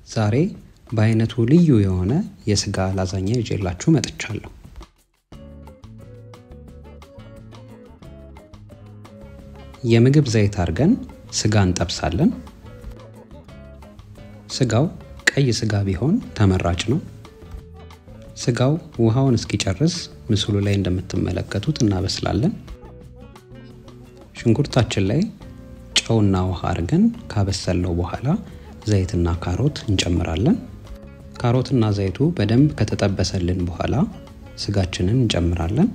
ዛሬ በአይነቱ ልዩ የሆነ የስጋ ላዛኛ ይዤላችሁ መጥቻለሁ። የምግብ ዘይት አድርገን ስጋ እንጠብሳለን። ስጋው ቀይ ስጋ ቢሆን ተመራጭ ነው። ስጋው ውሃውን እስኪጨርስ ምስሉ ላይ እንደምትመለከቱት እናበስላለን። ሽንኩርታችን ላይ ጨውና ውሃ አድርገን ካበሰልነው በኋላ ዘይትና ካሮት እንጨምራለን። ካሮትና ዘይቱ በደንብ ከተጠበሰልን በኋላ ስጋችንን እንጨምራለን።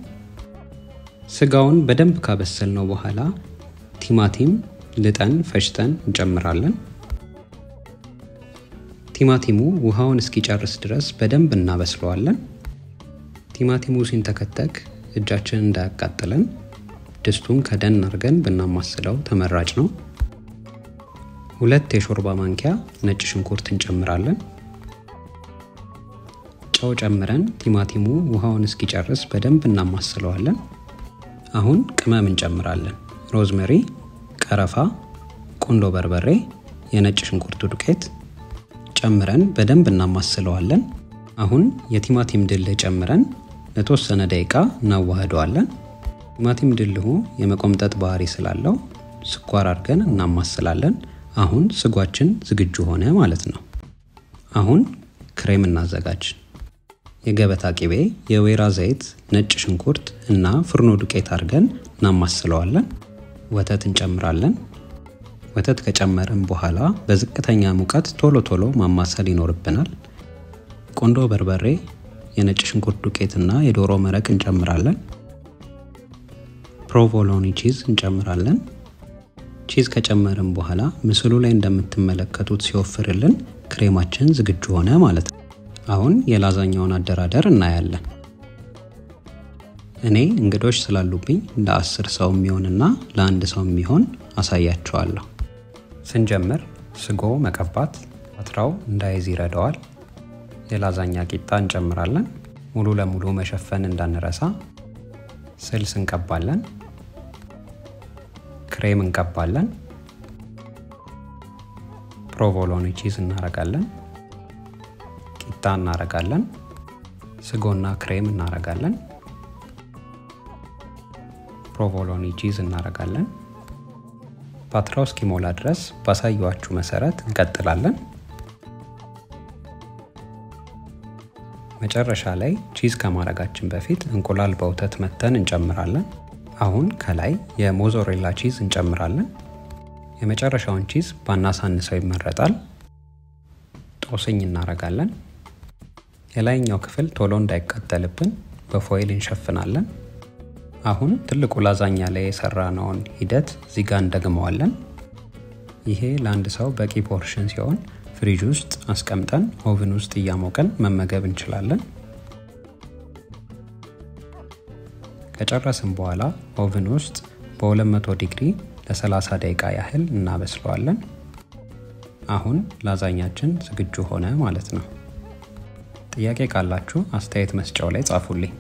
ስጋውን በደንብ ካበሰልነው በኋላ ቲማቲም ልጠን ፈጭተን እንጨምራለን። ቲማቲሙ ውሃውን እስኪጨርስ ድረስ በደንብ እናበስለዋለን። ቲማቲሙ ሲንተከተክ እጃችንን እንዳያቃጥለን ድስቱን ከደን አድርገን ብናማስለው ተመራጭ ነው። 2 የሾርባ ማንኪያ ነጭ ሽንኩርት እንጨምራለን። ጨው ጨምረን ቲማቲሙ ውሃውን እስኪጨርስ በደንብ እናማስለዋለን። አሁን ቅመም እንጨምራለን። ሮዝሜሪ፣ ቀረፋ፣ ቁንዶ በርበሬ፣ የነጭ ሽንኩርት ዱቄት ጨምረን በደንብ እናማስለዋለን። አሁን የቲማቲም ድልህ ጨምረን ለተወሰነ ደቂቃ እናዋህደዋለን። ቲማቲም ድልሁ የመቆምጠጥ ባህሪ ስላለው ስኳር አድርገን እናማስላለን። አሁን ስጓችን ዝግጁ ሆነ ማለት ነው። አሁን ክሬም እናዘጋጅ። የገበታ ቅቤ፣ የወይራ ዘይት፣ ነጭ ሽንኩርት እና ፍርኖ ዱቄት አድርገን እናማስለዋለን። ወተት እንጨምራለን። ወተት ከጨመረን በኋላ በዝቅተኛ ሙቀት ቶሎ ማማሰል ይኖርብናል። ቁንዶ በርበሬ፣ የነጭ ሽንኩርት ዱቄትና የዶሮ መረቅ እንጨምራለን። ፕሮቮሎኒ ቺዝ እንጨምራለን። ቺዝ ከጨመረን በኋላ ምስሉ ላይ እንደምትመለከቱት ሲወፍርልን ክሬማችን ዝግጁ ሆነ ማለት ነው። አሁን የላዛኛውን አደራደር እናያለን። እኔ እንግዶች ስላሉብኝ ለ10 ሰው የሚሆንና ለ1 ሰው የሚሆን አሳያችኋለሁ። ስንጀምር ስጎ መቀባት አትራው እንዳይዝ ይረዳዋል። የላዛኛ ቂጣ እንጨምራለን። ሙሉ ለሙሉ መሸፈን እንዳንረሳ። ስልስ እንቀባለን። ክሬም እንቀባለን። ፕሮቮሎኒ ቺዝ እናረጋለን። ቂጣ እናረጋለን። ስጎና ክሬም እናረጋለን። ፕሮቮሎኒ ቺዝ እናረጋለን። ፓትራው እስኪሞላ ድረስ ባሳየዋችሁ መሰረት እንቀጥላለን። መጨረሻ ላይ ቺዝ ከማረጋችን በፊት እንቁላል በወተት መተን እንጨምራለን። አሁን ከላይ የሞዞሬላ ቺዝ እንጨምራለን። የመጨረሻውን ቺዝ ባናሳንሰው ይመረጣል። ጦስኝ እናረጋለን። የላይኛው ክፍል ቶሎ እንዳይቃጠልብን በፎይል እንሸፍናለን። አሁን ትልቁ ላዛኛ ላይ የሰራነውን ሂደት እዚህ ጋር እንደግመዋለን። ይሄ ለአንድ ሰው በቂ ፖርሽን ሲሆን ፍሪጅ ውስጥ አስቀምጠን ኦቨን ውስጥ እያሞቀን መመገብ እንችላለን። ከጨረስን በኋላ ኦቨን ውስጥ በ200 ዲግሪ ለ30 ደቂቃ ያህል እናበስለዋለን። አሁን ላዛኛችን ዝግጁ ሆነ ማለት ነው። ጥያቄ ካላችሁ አስተያየት መስጫው ላይ ጻፉልኝ።